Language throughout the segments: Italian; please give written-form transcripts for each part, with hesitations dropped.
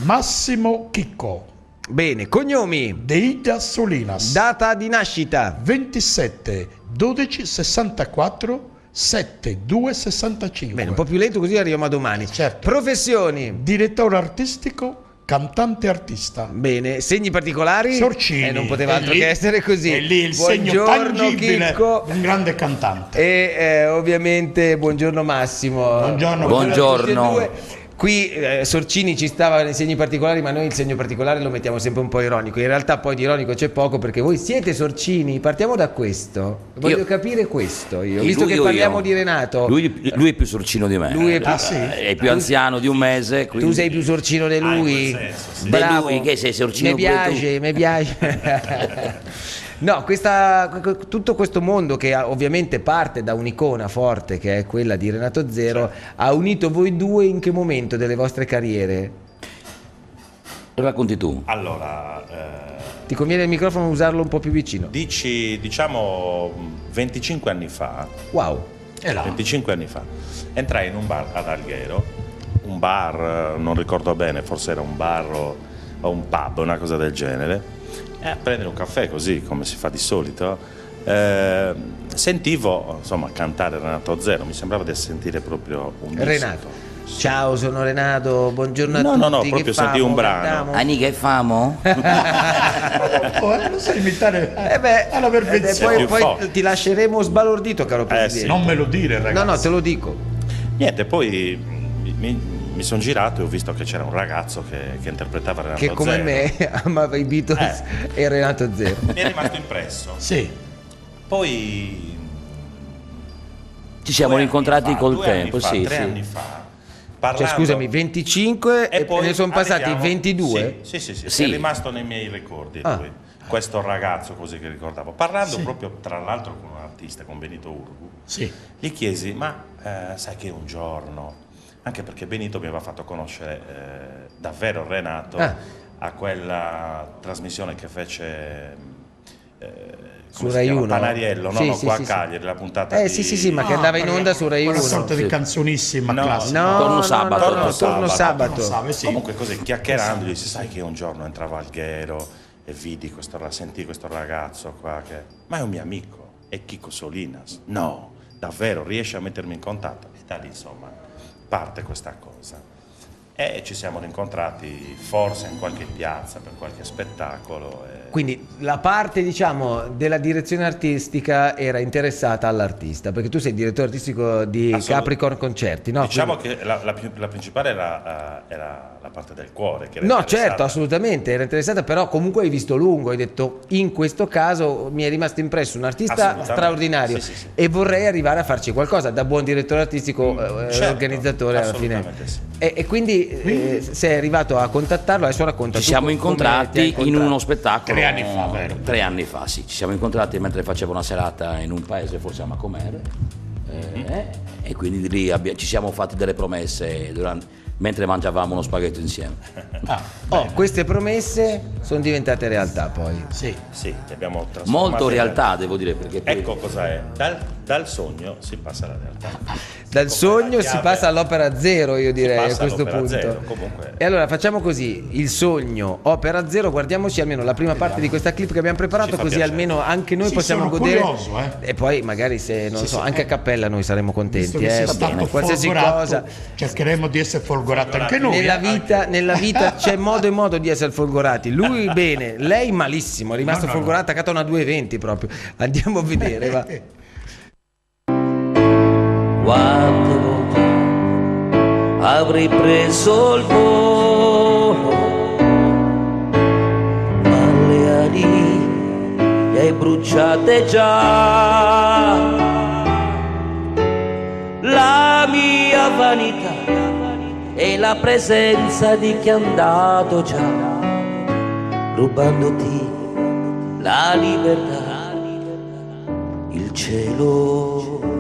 Massimo Chicco. Bene, cognomi. Deida Solinas. Data di nascita. 27 12 64 72 65. Bene, un po' più lento così arriviamo a domani. Certo. Professioni. Direttore artistico, cantante artista. Bene, segni particolari? Sorcini. Non poteva altro che essere così. È lì il segno Buongiorno tangibile Chicco. di un grande cantante. E ovviamente buongiorno Massimo. Buongiorno. Buongiorno. Qui Sorcini ci stava nei segni particolari, ma noi il segno particolare lo mettiamo sempre un po' ironico. In realtà poi di ironico c'è poco, perché voi siete Sorcini. Partiamo da questo. Voglio capire questo io. Visto che parliamo di Renato. Lui è più sorcino di me. Lui è più, è più anziano di un mese. Tu sei più sorcino di lui. Bravo. Di lui, che sei sorcino mi piace. No, tutto questo mondo che ovviamente parte da un'icona forte che è quella di Renato Zero, ha unito voi due in che momento delle vostre carriere? Racconti tu. Allora, Ti conviene il microfono usarlo un po' più vicino? diciamo 25 anni fa. Wow. 25 anni fa entrai in un bar ad Alghero, un bar, non ricordo bene, forse era un bar o un pub, una cosa del genere. A prendere un caffè così come si fa di solito, sentivo insomma cantare Renato Zero, mi sembrava di sentire proprio un disco. Renato, ciao, sono Renato, buongiorno a tutti. No, proprio sentì un brano. Ani che famo? Lo sai imitare alla perfezione. Poi ti lasceremo sbalordito, caro Presidente. Sì. Non me lo dire, ragazzi. No, te lo dico. Niente, poi mi sono girato e ho visto che c'era un ragazzo che interpretava Renato Che come Zero. me amava i Beatles e Renato Zero. Mi è rimasto impresso. Sì. Poi Ci siamo rincontrati col tempo, sì. 3 anni fa. Parlando, Cioè, scusami, 25 e poi ne sono passati arriviamo- 22? Sì. Sì. È rimasto nei miei ricordi lui, questo ragazzo così che ricordavo. Parlando proprio tra l'altro con un artista, con Benito Urgu, Sì. gli chiesi, ma sai che un giorno, anche perché Benito mi aveva fatto conoscere davvero Renato a quella trasmissione che fece su Rai 1 Panariello, qua a Cagliari, la puntata di... sì, ma che andava in onda su Rai 1. Una sorta di canzonissima classica. Torno sabato. Torno sabato. Sì. Comunque così, chiacchierando, gli disse, sai che un giorno entravo al Alghero e sentii questo ragazzo qua che... Ma è un mio amico, è Chicco Solinas. No, davvero, riesci a mettermi in contatto? E da lì, insomma, parte questa cosa. E ci siamo rincontrati forse in qualche piazza, per qualche spettacolo. Quindi la parte, diciamo, della direzione artistica era interessata all'artista, perché tu sei direttore artistico di Capricorn Concerti, no? Diciamo Quindi... che la principale era la parte del cuore. Che era No, interessata. certo, assolutamente, era interessata, però comunque hai visto lungo, hai detto, in questo caso mi è rimasto impresso un artista straordinario sì. e vorrei arrivare a farci qualcosa, da buon direttore artistico, certo, organizzatore alla fine. Sì. E quindi sei arrivato a contattarlo, adesso racconta. Ci siamo incontrati in uno spettacolo 3 anni fa, vero? 3 anni fa, sì. Ci siamo incontrati mentre facevo una serata in un paese, forse a Macomer, e quindi di lì ci siamo fatti delle promesse mentre mangiavamo uno spaghetto insieme. Queste promesse sono diventate realtà poi. Sì. Sì, li abbiamo trasformati Molto in realtà, devo dire, perché poi... Ecco cos'è. Dal sogno si passa alla realtà. Dal sogno si passa all'opera zero, io direi, a passa questo all'opera punto. zero, comunque. E allora facciamo così: il sogno, opera zero. Guardiamoci almeno la prima parte di questa clip che abbiamo preparato, Ci fa così piacere. almeno anche noi Sì, possiamo sono godere. curioso, E poi magari se non so, anche a cappella noi saremo Visto contenti. che sei stato Qualsiasi folgorato, cosa. cercheremo di essere folgorati anche noi. Nella vita c'è modo e modo di essere folgorati. Lui bene, lei malissimo, è rimasto folgorato, attaccata a una 220 proprio. Andiamo a vedere, va. Quante volte avrei preso il volo, ma le ali le hai bruciate già. La mia vanità e la presenza di chi è andato già, rubandoti la libertà, il cielo.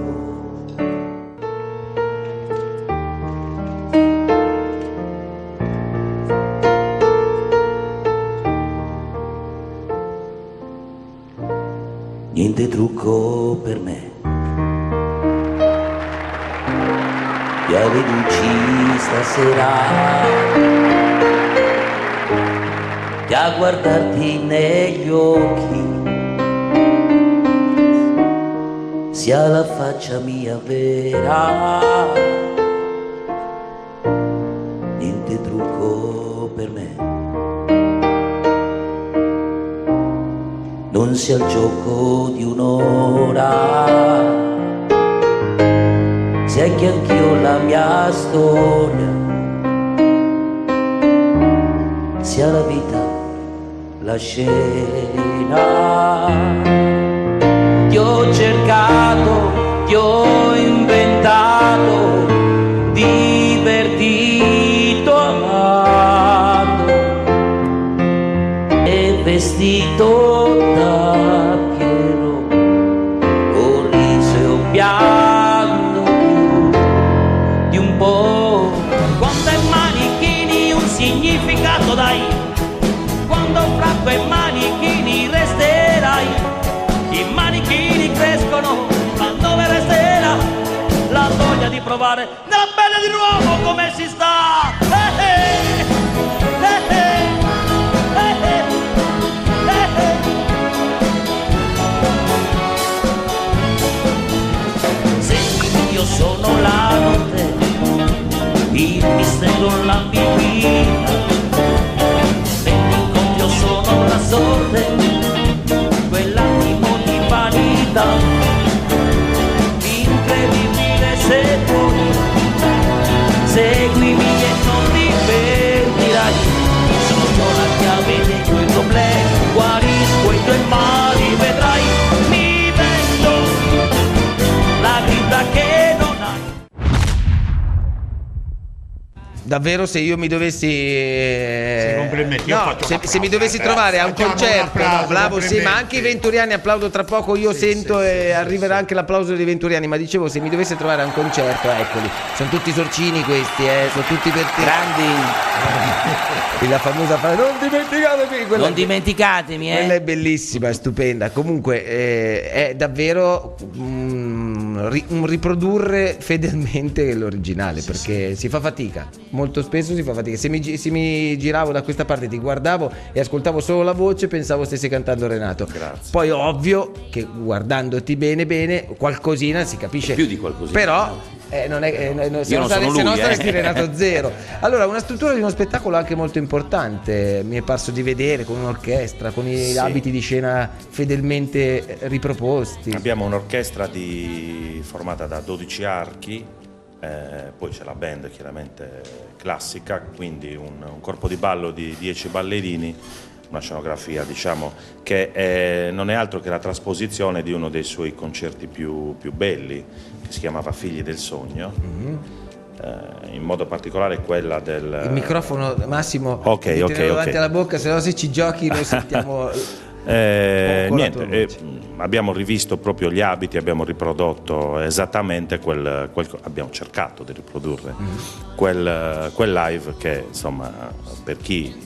Niente trucco per me, via riduci stasera, a guardarti negli occhi, sia la faccia mia vera, niente trucco per me, non sia il gioco di un'ora, sia che anch'io la mia storia, sia la vita la scena. Ti ho cercato, ti ho inventato, divertito, amato e vestito da Piero, con riso e un pianto di un po'. Quando ai manichini un significato dai, quando fra quei manichini resterai, i manichini crescono, ma dove resterà la voglia di provare nella pelle di un uomo come si sta? Senti, io sono la notte, il mistero, l'ambiguità, nell'incontro io sono la sorte, quell'attimo di vanità, incredibile se puoi, seguimi e non ti perderai, sono io la chiave dei tuoi problemi, guarisco i tuoi mali, vedrai, mi vendo la vita che non hai. Davvero, se io mi dovessi complimenti, io no, faccio un se applauso, mi dovessi trovare a un facciamo un concerto, applauso, no, bravo, sì, ma complimenti. anche i Venturiani applaudo tra poco, io sento e arriverà anche l'applauso dei Venturiani, ma dicevo, se mi dovessi trovare a un concerto, eccoli, sono tutti sorcini questi, sono tutti per te. Grandi, La famosa frase, non dimenticatevi, non dimenticatemi, quella è bellissima, è stupenda. Comunque è davvero un riprodurre fedelmente l'originale, perché si fa fatica, molto spesso si fa fatica. Se mi giravo da questa parte, ti guardavo e ascoltavo solo la voce, pensavo stessi cantando Renato. Grazie. Poi ovvio che guardandoti bene qualcosina si capisce, Più di qualcosina. però non è, se Io no non sono lui, saresti Renato Zero. Allora, una struttura di uno spettacolo anche molto importante, mi è parso di vedere, con un'orchestra, con i Sì. abiti di scena fedelmente riproposti. Abbiamo un'orchestra formata da 12 archi, poi c'è la band chiaramente classica, quindi un corpo di ballo di 10 ballerini, una scenografia diciamo che non è altro che la trasposizione di uno dei suoi concerti più belli, che si chiamava Figli del Sogno, in modo particolare quella del... Il microfono, Massimo, Ok, ti ok, tengo davanti ok. alla bocca, se no se ci giochi noi sentiamo niente, abbiamo rivisto proprio gli abiti, abbiamo riprodotto esattamente abbiamo cercato di riprodurre quel live che insomma per chi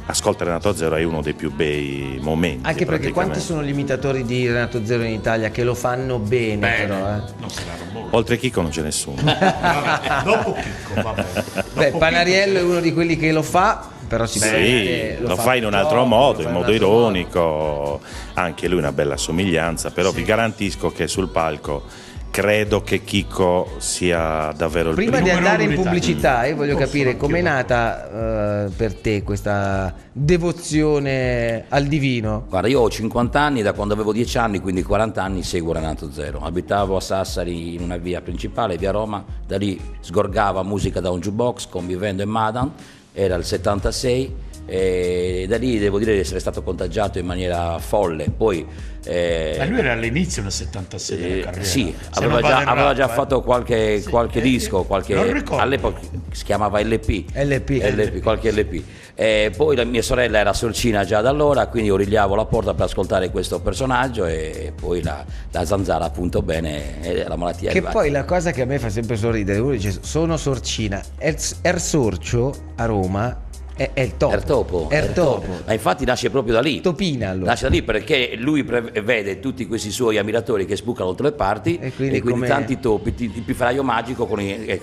ascolta Renato Zero è uno dei più bei momenti. anche perché quanti sono gli imitatori di Renato Zero in Italia che lo fanno bene, però Non se la rombo. Oltre Chico non c'è nessuno. Vabbè, dopo Chicco, vabbè. beh, Dopo Panariello è uno di quelli che lo fa, però Sì, sicuramente lo fa in un altro troppo, modo, lo fa in un modo altro ironico, anche lui una bella somiglianza, però vi garantisco che sul palco credo che Chico sia davvero il Prima primo. di andare in Numero uno pubblicità, io voglio Posso capire anch'io com'è dire. nata per te questa devozione al divino. Guarda, io ho 50 anni, da quando avevo 10 anni, quindi 40 anni seguo Renato Zero. Abitavo a Sassari in una via principale, via Roma, da lì sgorgava musica da un jukebox convivendo in Madan, era il 76 e da lì devo dire di essere stato contagiato in maniera folle. Poi Ma lui era all'inizio del 76 della carriera. sì, Se aveva non vado già errato, fatto qualche disco, non ricordo. all'epoca si chiamava LP, LP. qualche LP. Poi la mia sorella era sorcina già da allora, quindi origliavo la porta per ascoltare questo personaggio e poi la zanzara appunto bene e la malattia è Che arrivata. poi la cosa che a me fa sempre sorridere, uno dice sono sorcina, er sorcio a Roma È il topo. Ertopo. Ma infatti nasce proprio da lì. Topina, allora. Nasce da lì perché lui vede tutti questi suoi ammiratori che sbucano oltre le parti e quindi tanti topi, il pifferaio magico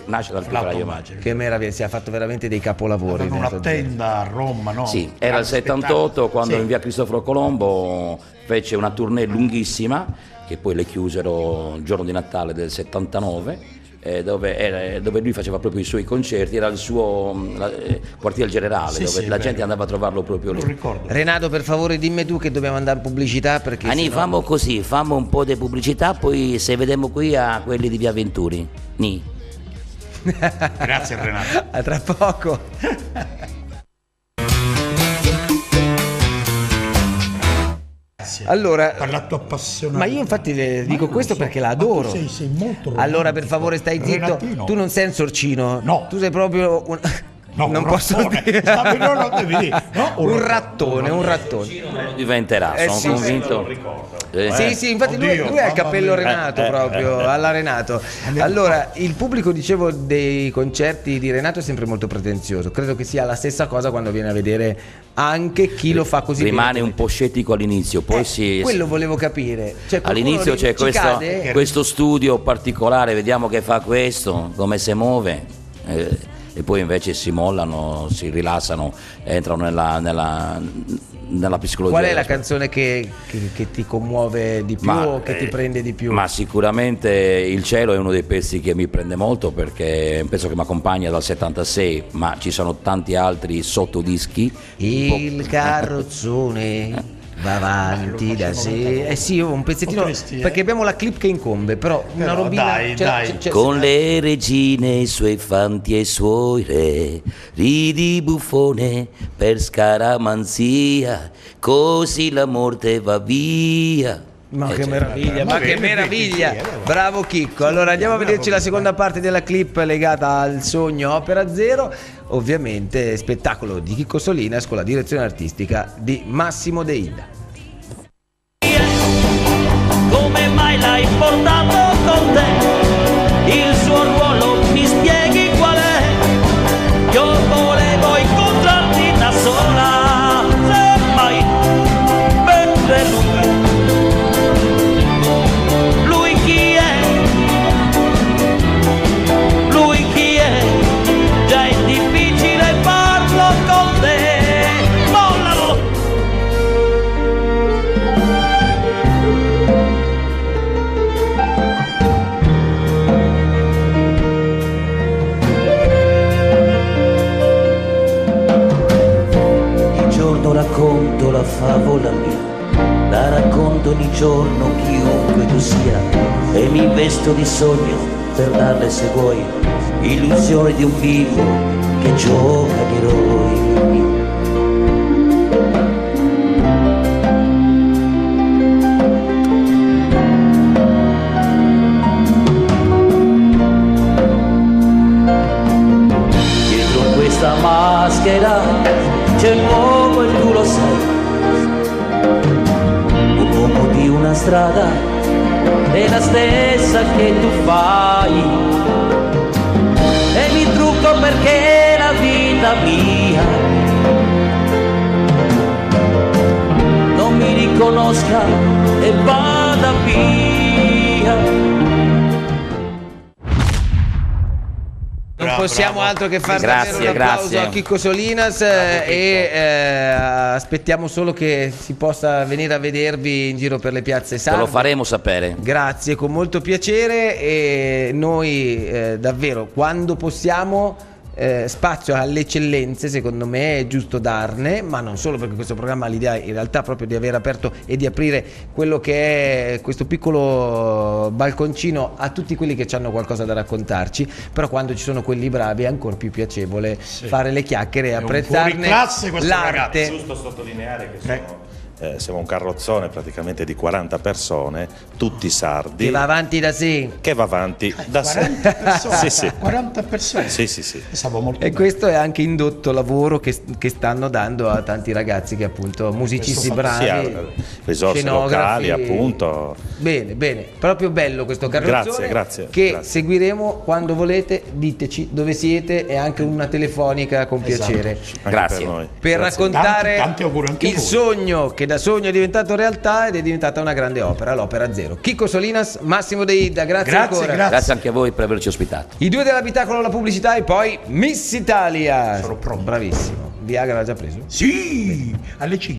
nasce dal pifferaio magico. Che meraviglia, si è fatto veramente dei capolavori. Avevano una tenda a Roma, no? Sì, era il 78 quando in via Cristoforo Colombo fece una tournée lunghissima che poi le chiusero il giorno di Natale del 79. Dove lui faceva proprio i suoi concerti, era il suo quartier generale, dove la gente andava a trovarlo proprio lì. Renato, per favore dimmi tu che dobbiamo andare in pubblicità, perché sennò... Famo così, famo un po' di pubblicità, poi se vediamo qui a quelli di via Venturi. Grazie Renato. A tra poco. Allora, parlato appassionato. ma io infatti le dico questo perché la adoro. Sei molto allora, per favore, stai zitto. Renatino. Tu non sei un sorcino. No. Tu sei proprio un... No, non un posso rattone. dire. No, non devi dire. No, un rattone. Lo diventerà, sono convinto. Sì, infatti lui ha il cappello Renato proprio, alla Renato. Allora, il pubblico, dicevo, dei concerti di Renato è sempre molto pretenzioso. Credo che sia la stessa cosa quando viene a vedere anche chi lo fa così. Rimane un po' scettico all'inizio, poi quello volevo capire. Cioè, all'inizio c'è questo studio particolare, vediamo che fa questo, come si muove. E poi invece si mollano, si rilassano, entrano nella psicologia. Qual è la canzone che ti commuove di più o che ti prende di più? Ma sicuramente Il cielo è uno dei pezzi che mi prende molto, perché è un pezzo che mi accompagna dal 76, ma ci sono tanti altri sottodischi. Il carrozzone va avanti da sé. Sì, un pezzettino, perché abbiamo la clip che incombe, però una robina. Dai. Con le regine, i suoi fanti e i suoi re, ridi buffone per scaramanzia, così la morte va via. Ma che meraviglia, ma che meraviglia! Bravo Chicco. Allora andiamo a vederci la seconda parte della clip legata al sogno Opera Zero. Ovviamente spettacolo di Chicco Solinas con la direzione artistica di Massimo De Ida. Come mai l'hai portato con te? Il suo ruolo mi spieghi qual è? Io volevo incontrarti da sola, semmai per lui chi è? Lui chi è? Già è difficile farlo con te. Mollalo! Ogni giorno racconto la favola mia, la racconto ogni giorno chiunque tu sia, e mi vesto di sogno per darle, se vuoi, illusione di un vivo che gioca di eroi. Dietro questa maschera c'è un uomo e tu lo sai, un uomo di una strada è la stessa che tu fai, e mi trucco perché la vita mia non mi riconosca e vada via. Non possiamo altro che far davvero un applauso a Chicco Solinas e aspettiamo solo che si possa venire a vedervi in giro per le piazze sarde. Te lo faremo sapere. Grazie, con molto piacere, e noi davvero quando possiamo spazio alle eccellenze, secondo me è giusto darne, ma non solo, perché questo programma ha l'idea in realtà proprio di aver aperto e di aprire quello che è questo piccolo balconcino a tutti quelli che hanno qualcosa da raccontarci, però quando ci sono quelli bravi è ancora più piacevole fare le chiacchiere e apprezzarne classe questo l'arte. È giusto sottolineare che sono siamo un carrozzone praticamente di 40 persone, tutti sardi. Che va avanti da sé. Che va avanti da sé. 40 persone. Sì, sì. 40 persone. Sì. Pensavo molto E bene. questo è anche indotto lavoro che stanno dando a tanti ragazzi che appunto musicisti bravi, Sì, risorse scenografi. locali, appunto. Bene, proprio bello questo carrozzone Grazie, che grazie. seguiremo quando volete, diteci dove siete e anche una telefonica con piacere. Anche Grazie. per noi. Per Grazie. raccontare Tanti auguri anche a il voi. sogno che da sogno è diventato realtà ed è diventata una grande opera, l'Opera Zero. Chicco Solinas, Massimo De Ida, grazie ancora. Grazie anche a voi per averci ospitato. I due dell'abitacolo, la pubblicità e poi Miss Italia. Sono pronto. Bravissimo. Viagra l'ha già preso? Sì, alle 5.